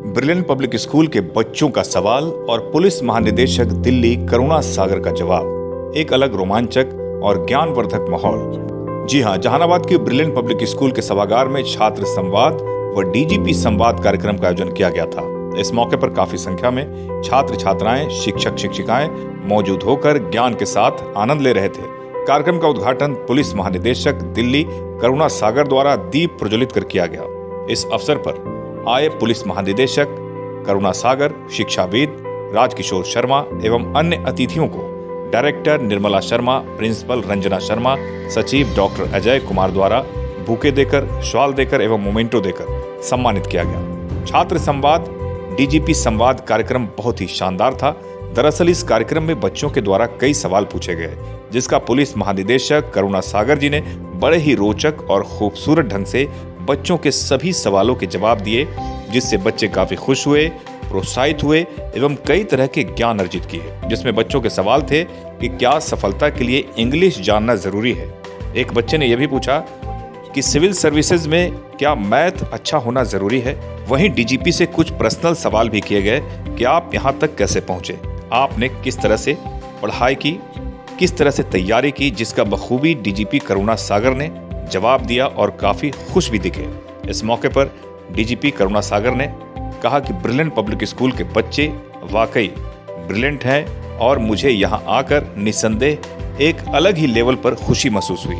Brilliant public school के बच्चों का सवाल और पुलिस महानिदेशक दिल्ली करुणा सागर का जवाब, एक अलग रोमांचक और ज्ञानवर्धक माहौल। जी हां, जहानाबाद के ब्रिलियंट पब्लिक स्कूल के सभागार में छात्र संवाद व डीजीपी संवाद कार्यक्रम का आयोजन किया गया था। इस मौके पर काफी संख्या में छात्र छात्राएं, शिक्षक शिक्षिकाएं मौजूद होकर ज्ञान के साथ आनंद ले रहे थे। कार्यक्रम का उद्घाटन पुलिस महानिदेशक दिल्ली करुणा सागर द्वारा दीप प्रज्वलित कर किया गया। इस अवसर पर आए पुलिस महानिदेशक करुणा सागर, शिक्षाविद राजकिशोर शर्मा एवं अन्य अतिथियों को डायरेक्टर निर्मला शर्मा, प्रिंसिपल रंजना शर्मा, सचिव डॉक्टर अजय कुमार द्वारा बुके देकर, शॉल देकर एवं मोमेंटो देकर सम्मानित किया गया। छात्र संवाद डीजीपी संवाद कार्यक्रम बहुत ही शानदार था। दरअसल इस कार्यक्रम में बच्चों के द्वारा कई सवाल पूछे गए, जिसका पुलिस महानिदेशक करुणा सागर जी ने बड़े ही रोचक और खूबसूरत ढंग से बच्चों के सभी सवालों के जवाब दिए, जिससे बच्चे काफी खुश हुए, प्रोत्साहित हुए एवं कई तरह के ज्ञान अर्जित किए। जिसमें बच्चों के सवाल थे कि क्या सफलता के लिए इंग्लिश जानना जरूरी है। एक बच्चे ने यह भी पूछा कि सिविल सर्विसेज में क्या मैथ अच्छा होना जरूरी है। वहीं डीजीपी से कुछ पर्सनल सवाल भी किए गए कि आप यहाँ तक कैसे पहुंचे, आपने किस तरह से पढ़ाई की, किस तरह से तैयारी की, जिसका बखूबी डीजीपी करुणा सागर ने जवाब दिया और काफी खुश भी दिखे। इस मौके पर डीजीपी करुणा सागर ने कहा कि ब्रिलियंट पब्लिक स्कूल के बच्चे वाकई ब्रिलियंट हैं और मुझे यहाँ आकर निसंदेह एक अलग ही लेवल पर खुशी महसूस हुई।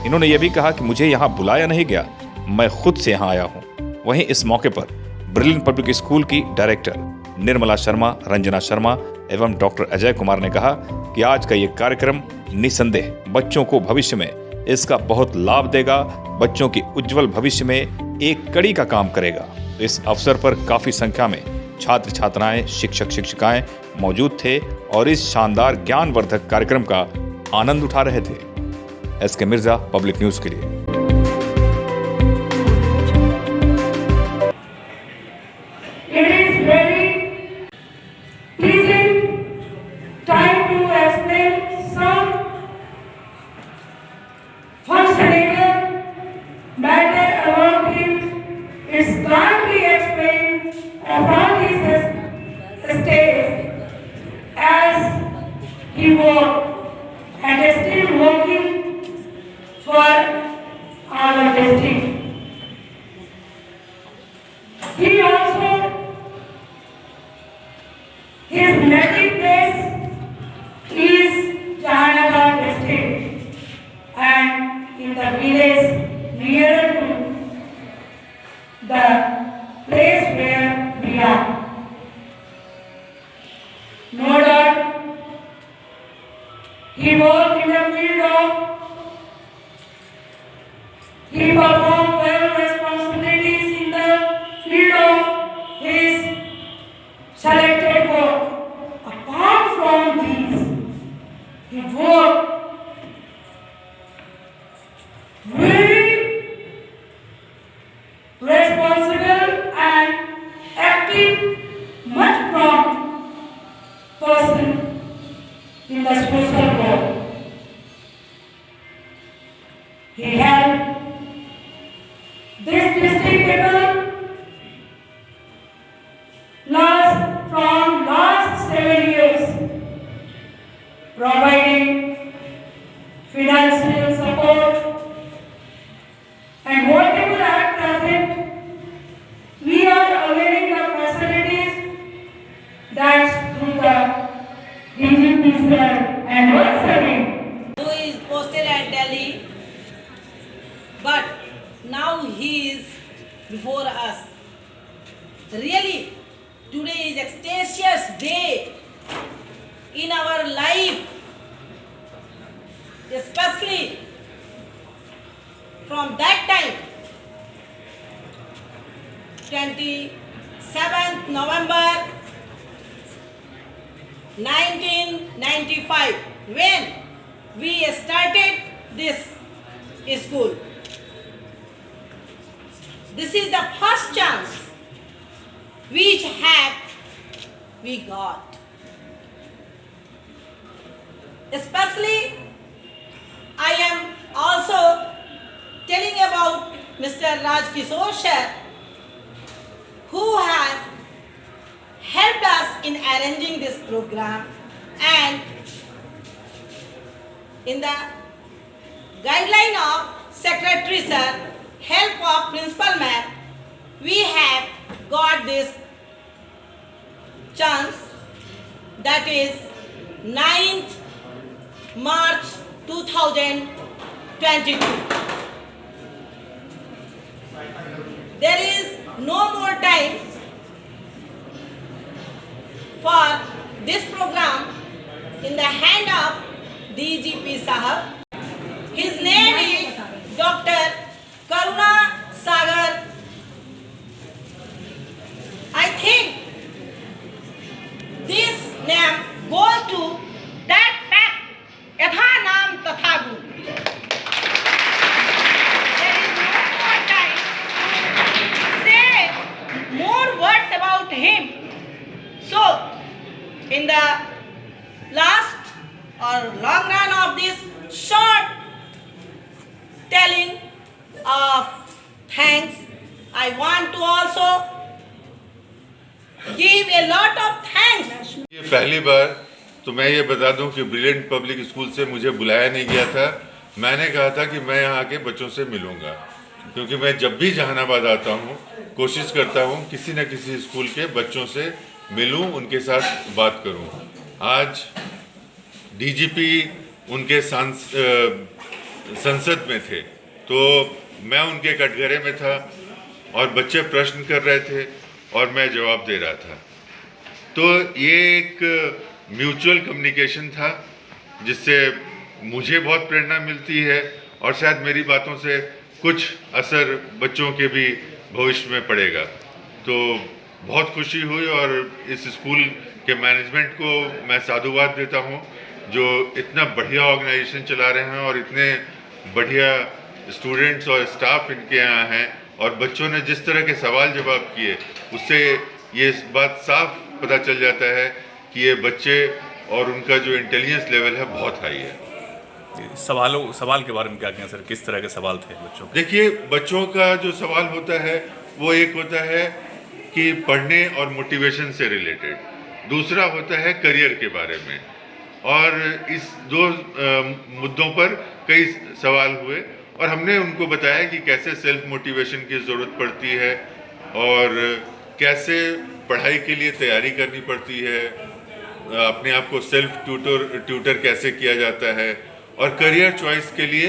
इन्होंने यह भी कहा कि मुझे यहाँ बुलाया नहीं गया, मैं खुद से यहाँ आया हूँ। वहीं इस मौके पर ब्रिलियंट पब्लिक स्कूल की डायरेक्टर निर्मला शर्मा, रंजना शर्मा एवं डॉक्टर अजय कुमार ने कहा कि आज का ये कार्यक्रम निसंदेह बच्चों को भविष्य में इसका बहुत लाभ देगा, बच्चों के उज्जवल भविष्य में एक कड़ी का काम करेगा। इस अवसर पर काफी संख्या में छात्र छात्राएं, शिक्षक शिक्षिकाएं मौजूद थे और इस शानदार ज्ञानवर्धक कार्यक्रम का आनंद उठा रहे थे। एसके मिर्जा, पब्लिक न्यूज के लिए। He worked and is still working for our district. He also, his native place is Jahanabad district and in the village near to the place where we are. No doubt he worked in the field he performed well responsibilities in the field of his selected work. Apart from these, he worked very responsible and active, much prompt person in the social world. He helped this district people from last 7 years, providing financial support and whatever at present we are availing the facilities that's through the DGP sir and once again who is posted at Delhi, but now he is before us. Really, today is extensious day in our life, especially from that time, 27th November 1995, when we started this school. This is the first chance which we got. Especially, I am also telling about Mr. Rajkishore Sir, who has helped us in arranging this program, and in the guideline of Secretary Sir, help of Principal Ma'am, we have got this chance, that is 9th March 2022. There is no more time for this program in the hand of DGP Sahab. His name is Dr. Karuna Sagar. I think this name goes to that fact, yatha naam tatha gun. There is no more time to say more words about him. So, in the last or long run of this short telling of thanks, I want to also give a lot of thanks. ये पहली बार तो मैं ये बता दूं कि brilliant public school से मुझे बुलाया नहीं गया था। मैंने कहा था कि मैं यहाँ के बच्चों से मिलूंगा, क्योंकि मैं जब भी जहानाबाद आता हूँ कोशिश करता हूँ किसी न किसी स्कूल के बच्चों से मिलूं, उनके साथ बात करूं। आज डीजीपी उनके संसद में थे, तो मैं उनके कटघरे में था और बच्चे प्रश्न कर रहे थे और मैं जवाब दे रहा था। तो ये एक म्यूचुअल कम्युनिकेशन था जिससे मुझे बहुत प्रेरणा मिलती है और शायद मेरी बातों से कुछ असर बच्चों के भी भविष्य में पड़ेगा। तो बहुत खुशी हुई और इस स्कूल के मैनेजमेंट को मैं साधुवाद देता हूँ जो इतना बढ़िया ऑर्गेनाइजेशन चला रहे हैं और इतने बढ़िया स्टूडेंट्स और स्टाफ इनके यहाँ हैं, और बच्चों ने जिस तरह के सवाल जवाब किए उससे ये बात साफ पता चल जाता है कि ये बच्चे और उनका जो इंटेलिजेंस लेवल है बहुत हाई है। सवाल के बारे में क्या कहें सर, किस तरह के सवाल थे बच्चों के? देखिए, बच्चों का जो सवाल होता है वो एक होता है कि पढ़ने और मोटिवेशन से रिलेटेड, दूसरा होता है करियर के बारे में, और इस दो मुद्दों पर कई सवाल हुए और हमने उनको बताया कि कैसे सेल्फ मोटिवेशन की ज़रूरत पड़ती है और कैसे पढ़ाई के लिए तैयारी करनी पड़ती है, अपने आप को सेल्फ ट्यूटर कैसे किया जाता है, और करियर चॉइस के लिए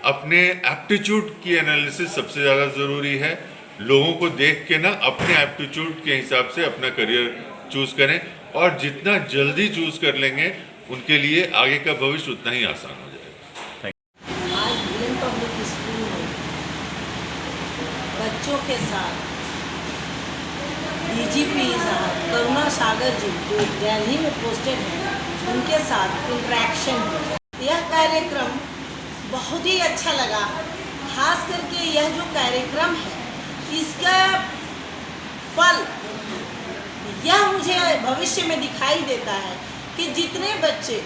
अपने एप्टीट्यूड की एनालिसिस सबसे ज़्यादा ज़रूरी है। लोगों को देख के ना अपने एप्टीट्यूड के हिसाब से अपना करियर चूज़ करें, और जितना जल्दी चूज़ कर लेंगे उनके लिए आगे का भविष्य उतना ही आसान हो जाएगा। आज ब्रिलियंट पब्लिक स्कूल में बच्चों के साथ डीजीपी साहब करुणा सागर जी जो दिल्ली में पोस्टेड हैं, उनके साथ इंटरेक्शन हुआ। यह कार्यक्रम बहुत ही अच्छा लगा, खास करके यह जो कार्यक्रम है इसका फल यह मुझे भविष्य में दिखाई देता है कि जितने बच्चे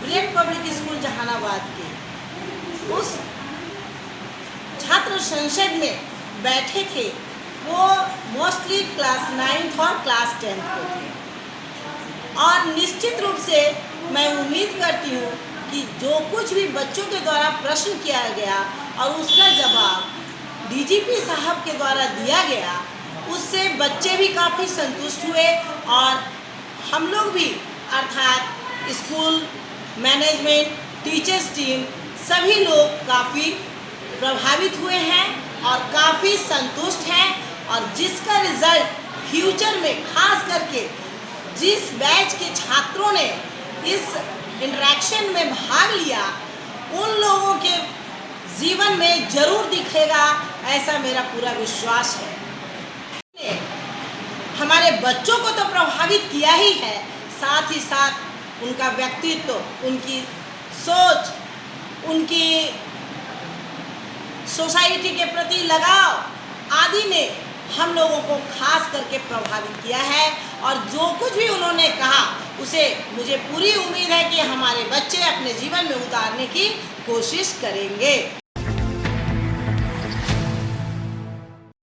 ब्रिलियंट पब्लिक स्कूल जहानाबाद के उस छात्र संसद में बैठे थे वो मोस्टली क्लास 9th और क्लास 10th के थे, और निश्चित रूप से मैं उम्मीद करती हूँ कि जो कुछ भी बच्चों के द्वारा प्रश्न किया गया और उसका जवाब डीजीपी साहब के द्वारा दिया गया, उससे बच्चे भी काफ़ी संतुष्ट हुए और हम लोग भी अर्थात स्कूल मैनेजमेंट, टीचर्स टीम सभी लोग काफ़ी प्रभावित हुए हैं और काफ़ी संतुष्ट हैं, और जिसका रिज़ल्ट फ्यूचर में खास करके जिस बैच के छात्रों ने इस इंटरेक्शन में भाग लिया उन लोगों के जीवन में जरूर दिखेगा, ऐसा मेरा पूरा विश्वास है। हमारे बच्चों को तो प्रभावित किया ही है, साथ ही साथ उनका व्यक्तित्व, उनकी सोच, उनकी सोसाइटी के प्रति लगाव आदि ने हम लोगों को खास करके प्रभावित किया है, और जो कुछ भी उन्होंने कहा उसे मुझे पूरी उम्मीद है कि हमारे बच्चे अपने जीवन में उतारने की कोशिश करेंगे।